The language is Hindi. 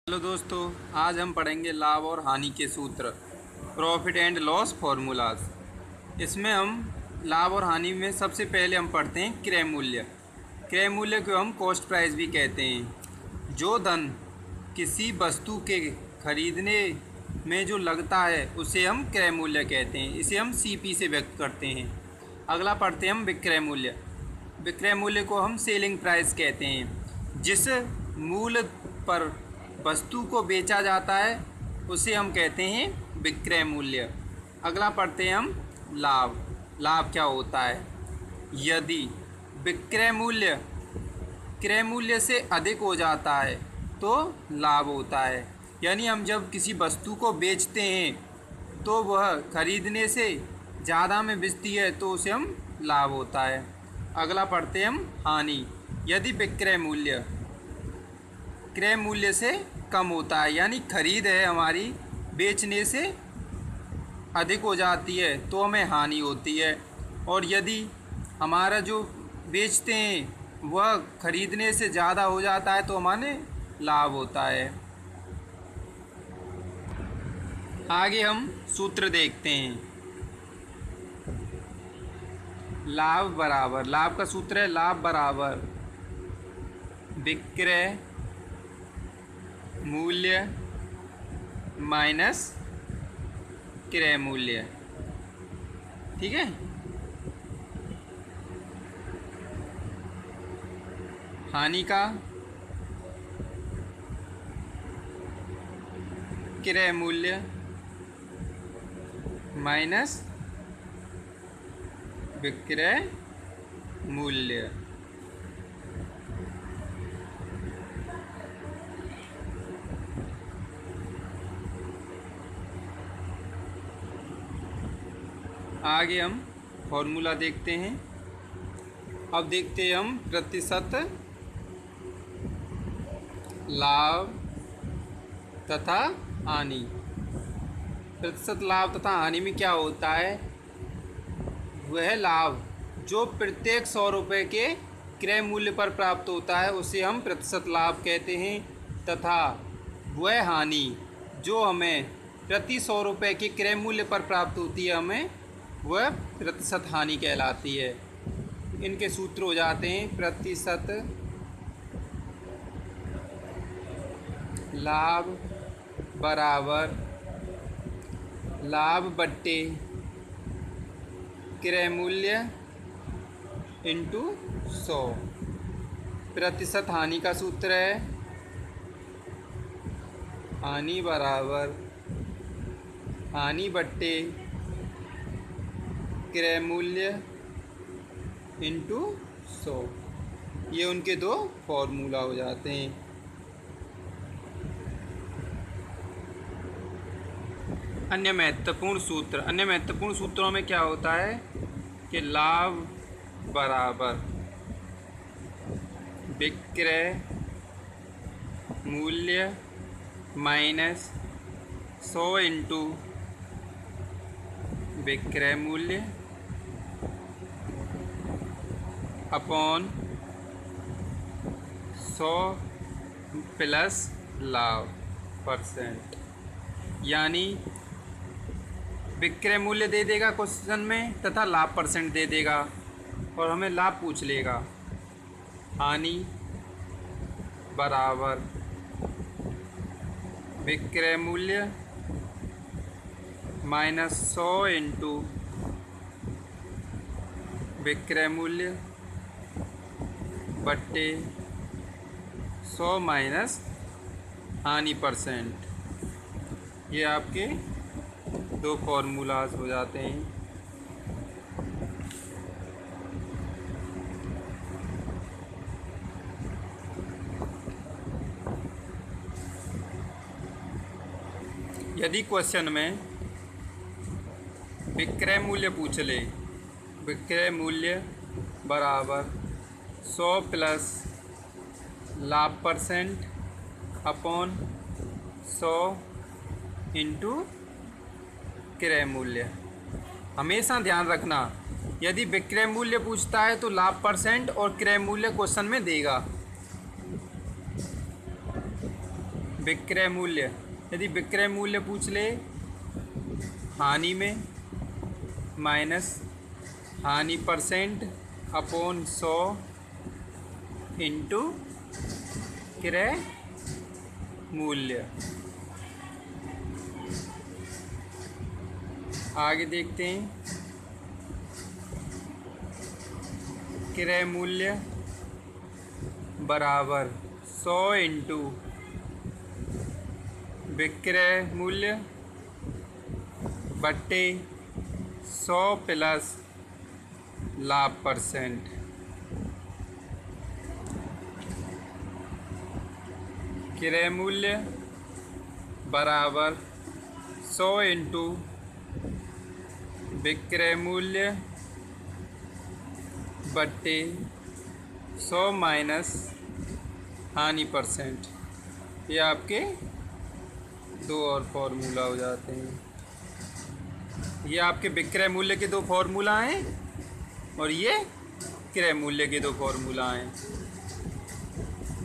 हेलो दोस्तों, आज हम पढ़ेंगे लाभ और हानि के सूत्र, प्रॉफिट एंड लॉस फॉर्मूलाज। इसमें हम लाभ और हानि में सबसे पहले हम पढ़ते हैं क्रय मूल्य। क्रय मूल्य को हम कॉस्ट प्राइस भी कहते हैं। जो धन किसी वस्तु के खरीदने में जो लगता है उसे हम क्रय मूल्य कहते हैं। इसे हम सीपी से व्यक्त करते हैं। अगला पढ़ते हैं हम विक्रय मूल्य। विक्रय मूल्य को हम सेलिंग प्राइस कहते हैं। जिस मूल्य पर वस्तु को बेचा जाता है उसे हम कहते हैं विक्रय मूल्य। अगला पढ़ते हैं हम लाभ। लाभ क्या होता है? यदि विक्रय मूल्य क्रय मूल्य से अधिक हो जाता है तो लाभ होता है। यानी हम जब किसी वस्तु को बेचते हैं तो वह खरीदने से ज़्यादा में बिकती है तो उसे हम लाभ होता है। अगला पढ़ते हैं हम हानि। यदि विक्रय मूल्य क्रय मूल्य से कम होता है, यानी खरीद है हमारी बेचने से अधिक हो जाती है तो हमें हानि होती है। और यदि हमारा जो बेचते हैं वह खरीदने से ज़्यादा हो जाता है तो हमारे लाभ होता है। आगे हम सूत्र देखते हैं। लाभ का सूत्र है लाभ बराबर विक्रय मूल्य माइनस क्रय मूल्य। ठीक है। हानि का क्रय मूल्य माइनस विक्रय मूल्य। आगे हम फॉर्मूला देखते हैं। अब देखते हैं हम प्रतिशत लाभ तथा हानि। प्रतिशत लाभ तथा हानि में क्या होता है? वह लाभ जो प्रत्येक 100 रुपये के क्रय मूल्य पर प्राप्त होता है उसे हम प्रतिशत लाभ कहते हैं, तथा वह हानि जो हमें प्रति 100 रुपये के क्रय मूल्य पर प्राप्त होती है हमें वह प्रतिशत हानि कहलाती है। इनके सूत्र हो जाते हैं प्रतिशत लाभ बराबर लाभ बट्टे क्रय मूल्य इंटू 100। प्रतिशत हानि का सूत्र है हानि बराबर हानि बट्टे क्रय मूल्य इंटू 100। ये उनके दो फॉर्मूला हो जाते हैं। अन्य महत्वपूर्ण सूत्रों में क्या होता है कि लाभ बराबर विक्रय मूल्य माइनस 100 इंटू विक्रय मूल्य अपॉन 100 प्लस लाभ परसेंट। यानी विक्रय मूल्य दे देगा क्वेश्चन में तथा लाभ परसेंट दे देगा और हमें लाभ पूछ लेगा। हानि बराबर विक्रय मूल्य माइनस 100 इंटू विक्रय मूल्य बट्टे 100 माइनस हानि परसेंट। ये आपके दो फॉर्मूलाज हो जाते हैं। यदि क्वेश्चन में विक्रय मूल्य पूछ ले, विक्रय मूल्य बराबर 100 प्लस लाभ परसेंट अपॉन 100 इंटू क्रय मूल्य। हमेशा ध्यान रखना, यदि विक्रय मूल्य पूछता है तो लाभ परसेंट और क्रय मूल्य क्वेश्चन में देगा। विक्रय मूल्य, यदि विक्रय मूल्य पूछ ले हानि में माइनस हानि परसेंट अपॉन 100 इंटू क्रय मूल्य। आगे देखते हैं, क्रय मूल्य बराबर 100 इंटू विक्रय मूल्य बट्टे 100 प्लस लाभ परसेंट। क्रय मूल्य बराबर 100 इंटू विक्रय मूल्य बट्टे 100 माइनस हानि परसेंट। ये आपके दो और फॉर्मूला हो जाते हैं। ये आपके विक्रय मूल्य के दो फॉर्मूला हैं और ये क्रय मूल्य के दो फॉर्मूला हैं।